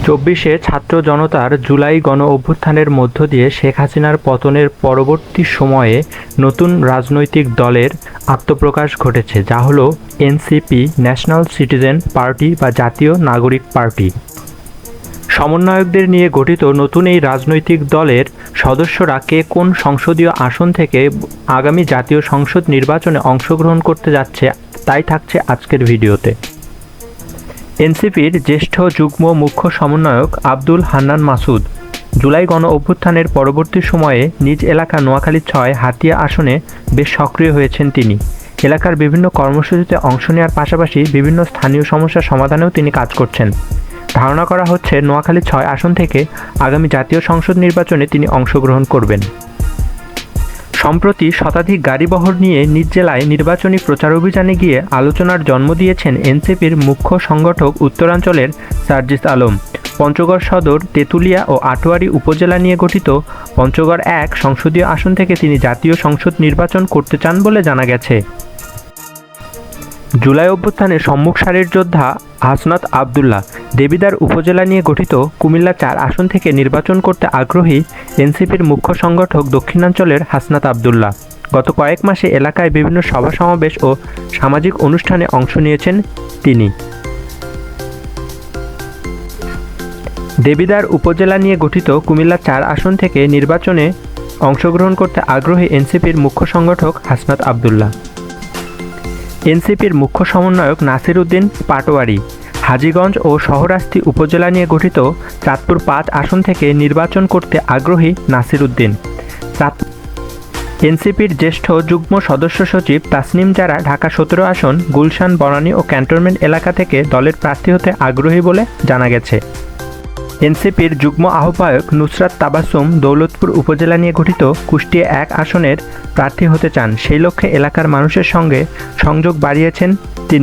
চব্বিশে ছাত্র জনতার জুলাই গণঅভ্যুত্থানের মধ্য দিয়ে শেখ হাসিনার পতনের পরবর্তী সময়ে নতুন রাজনৈতিক দলের আত্মপ্রকাশ ঘটেছে, যা হলো এনসিপি, ন্যাশনাল সিটিজেন পার্টি বা জাতীয় নাগরিক পার্টি। সমন্বয়কদের নিয়ে গঠিত নতুন এই রাজনৈতিক দলের সদস্যরা কে কোন সংসদীয় আসন থেকে আগামী জাতীয় সংসদ নির্বাচনে অংশগ্রহণ করতে যাচ্ছে তাই থাকছে আজকের ভিডিওতে। এনসিপির জ্যেষ্ঠ যুগ্ম মুখ্য সমন্বয়ক আব্দুল হান্নান মাসুদ জুলাই গণঅভ্যুত্থানের পরবর্তী সময়ে নিজ এলাকা নোয়াখালী ৬ হাতিয়া আসনে বেশ সক্রিয় হয়েছেন তিনি। এলাকার বিভিন্ন কর্মসূচিতে অংশ নেওয়ার পাশাপাশি বিভিন্ন স্থানীয় সমস্যার সমাধানেও তিনি কাজ করছেন। ধারণা করা হচ্ছে নোয়াখালী ৬ আসন থেকে আগামী জাতীয় সংসদ নির্বাচনে তিনি অংশগ্রহণ করবেন। সম্প্রতি শতাধিক গাড়িবহর নিয়ে নিজ জেলায় নির্বাচনী প্রচার অভিযানে গিয়ে আলোচনার জন্ম দিয়েছেন এনসিপির মুখ্য সংগঠক উত্তরাঞ্চলের সার্জিস আলম। পঞ্চগড় সদর, তেঁতুলিয়া ও আটোয়ারী উপজেলা নিয়ে গঠিত পঞ্চগড় ১ সংসদীয় আসন থেকে তিনি জাতীয় সংসদ নির্বাচন করতে চান বলে জানা গেছে। জুলাই অভ্যুত্থানে সম্মুখ সারির যোদ্ধা হাসনাত আবদুল্লাহ দেবিদ্বার উপজেলা নিয়ে গঠিত কুমিল্লা ৪ আসন থেকে নির্বাচন করতে আগ্রহী এনসিপির মুখ্য সংগঠক দক্ষিণাঞ্চলের হাসনাত আবদুল্লাহ। গত কয়েক মাসে এলাকায় বিভিন্ন সভা সমাবেশ ও সামাজিক অনুষ্ঠানে অংশ নিয়েছেন তিনি। দেবিদ্বার উপজেলা নিয়ে গঠিত কুমিল্লা ৪ আসন থেকে নির্বাচনে অংশগ্রহণ করতে আগ্রহী এনসিপির মুখ্য সংগঠক হাসনাত আবদুল্লাহ। এনসিপির মুখ্য সমন্বয়ক নাসির উদ্দিন পাটোয়ারি হাজীগঞ্জ ও শহরাস্তি উপজেলা নিয়ে গঠিত চাঁদপুর ৫ আসন থেকে নির্বাচন করতে আগ্রহী নাসির উদ্দিন। এনসিপির জ্যেষ্ঠ যুগ্ম সদস্য সচিব তাসনিম জারা ঢাকা ১৭ আসন, গুলশান, বনানী ও ক্যান্টনমেন্ট এলাকা থেকে দলের প্রার্থী হতে আগ্রহী বলে জানা গেছে। এনসিপির যুগ্ম আহ্বায়ক নুসরাত তাবাসসুম দৌলতপুর উপজেলা নিয়ে গঠিত কুষ্টিয়া ১ আসনের প্রার্থী হতে চান। সেই লক্ষ্যে এলাকার মানুষের সঙ্গে সংযোগ বাড়িয়েছেন তিনি।